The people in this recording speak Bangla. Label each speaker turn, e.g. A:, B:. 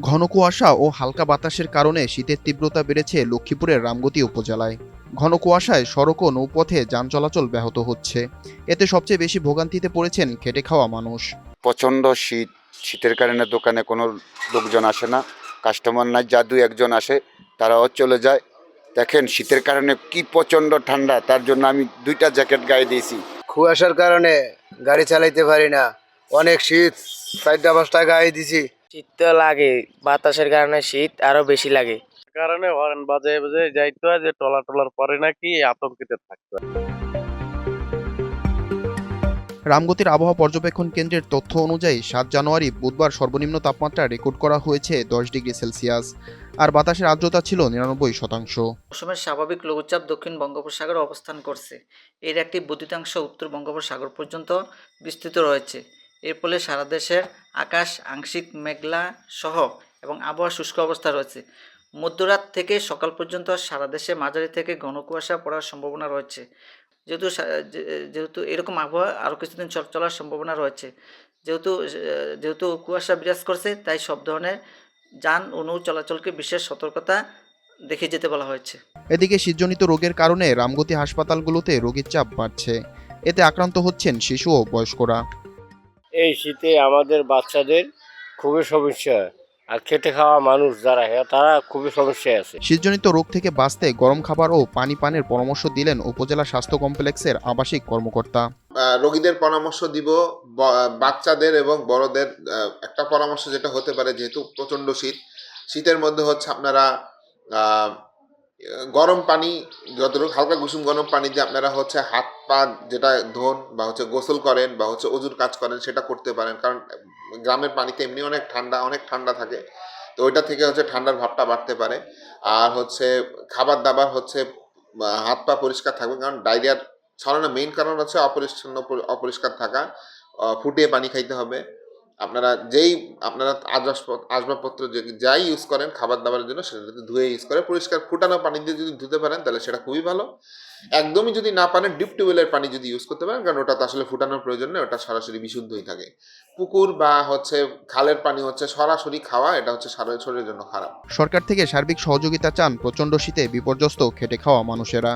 A: ঘন কুয়াশা ও হালকা বাতাসের কারণে শীতের তীব্রতা বেড়েছে লক্ষ্মীপুরের রামগতি উপজেলায়। ঘন কুয়াশায় সড়ক ও নৌপথে যান চলাচল ব্যাহত হচ্ছে। এতে সবচেয়ে বেশি ভোগান্তিতে পড়েছেন খেটে খাওয়া মানুষ।
B: প্রচণ্ড শীত, শীতের কারণে দোকানে কোনো লোকজন আসে না, কাস্টমার নাই, যা দুই একজন আসে তারাও চলে যায়। দেখেন শীতের কারণে কি প্রচণ্ড ঠান্ডা, তার জন্য আমি 2টা জ্যাকেট গায়ে দিয়েছি।
C: কুয়াশার কারণে গাড়ি চালাইতে পারি না, অনেক শীত, 4টা 5টা গায়ে দিছি।
D: শীত তো লাগে, বাতাসের কারণে শীত আরো বেশি লাগে।
E: কারণে হরেন বাজে বাজে যাইতে হয় যে টলার পরে নাকি আতঙ্কিত থাকতে হয়।
A: রামগতির আবহাওয়া পর্যবেক্ষণ কেন্দ্রের তথ্য অনুযায়ী 7 জানুয়ারি বুধবার সর্বনিম্ন তাপমাত্রা রেকর্ড করা হয়েছে 10 ডিগ্রি সেলসিয়াস, আর বাতাসের আর্দ্রতা ছিল 99%।
F: মৌসুমের স্বাভাবিক লঘুচাপ দক্ষিণ বঙ্গোপসাগরে অবস্থান করছে। এর একটি বর্ধিতাংশ উত্তর বঙ্গোপসাগর পর্যন্ত বিস্তৃত রয়েছে। এর ফলে সারা দেশের আকাশ আংশিক মেঘলা সহ এবং আবহাওয়া শুষ্ক অবস্থা রয়েছে। মধ্যরাত থেকে সকাল পর্যন্ত সারা দেশে মাঝারি থেকে ঘন কুয়াশা পড়ার সম্ভাবনা রয়েছে। যেহেতু এরকম আবহাওয়া আরও কিছুদিন চলার সম্ভাবনা রয়েছে, যেহেতু কুয়াশা বিরাজ করছে, তাই সব ধরনের যান ও নৌ চলাচলকে বিশেষ সতর্কতা দেখে যেতে বলা হয়েছে।
A: এদিকে শীতজনিত রোগের কারণে রামগতি হাসপাতালগুলোতে রোগীর চাপ বাড়ছে। এতে আক্রান্ত হচ্ছেন শিশু ও বয়স্করা।
G: এই শীতে আমাদের বাচ্চাদের খুবই সমস্যা হয়, আর খেটে খাওয়া মানুষ যারা তারা খুবই সমস্যায় আছে।
A: শীতজনিত রোগ থেকে বাঁচতে গরম খাবার ও পানি পানের পরামর্শ দিলেন উপজেলা স্বাস্থ্য কমপ্লেক্সের আবাসিক কর্মকর্তা।
H: রোগীদের পরামর্শ দিব, বাচ্চাদের এবং বড়দের একটা পরামর্শ যেটা হতে পারে, যেহেতু প্রচণ্ড শীতের মধ্যে হচ্ছে আপনারা গরম পানি, যতটুকু হালকা কুসুম গরম পানি দিয়ে আপনারা হচ্ছে হাত পা যেটা ধোন বা হচ্ছে গোসল করেন বা হচ্ছে অজুর কাজ করেন, সেটা করতে পারেন। কারণ গ্রামের পানিতে এমনি অনেক ঠান্ডা থাকে, তো ওইটা থেকে হচ্ছে ঠান্ডার ভাবটা বাড়তে পারে। আর হচ্ছে খাবার দাবার হচ্ছে হাত পা পরিষ্কার থাকবে, কারণ ডায়রিয়ার ছড়ানোর মেইন কারণ হচ্ছে অপরিষ্কার থাকা। ফুটিয়ে পানি খাইতে হবে। আপনারা আসবাবপত্র যাই ইউজ করেন খাবার দাবারের জন্য, সেটা যদি ধুয়ে ইউজ করে, পরিষ্কার ফুটানো পানি দিয়ে যদি ধুতে পারেন তাহলে সেটা খুবই ভালো। একদমই যদি না পারেন, ডিপ টিউবওয়েলের পানি যদি ইউজ করতে পারেন, কারণ ওটা তো আসলে ফুটানোর প্রয়োজন নেই, ওটা সরাসরি বিশুদ্ধই থাকে। পুকুর বা হচ্ছে খালের পানি হচ্ছে সরাসরি খাওয়া, এটা হচ্ছে শরীরের জন্য খারাপ।
A: সরকার থেকে সার্বিক সহযোগিতা চান প্রচণ্ড শীতে বিপর্যস্ত খেটে খাওয়া মানুষেরা।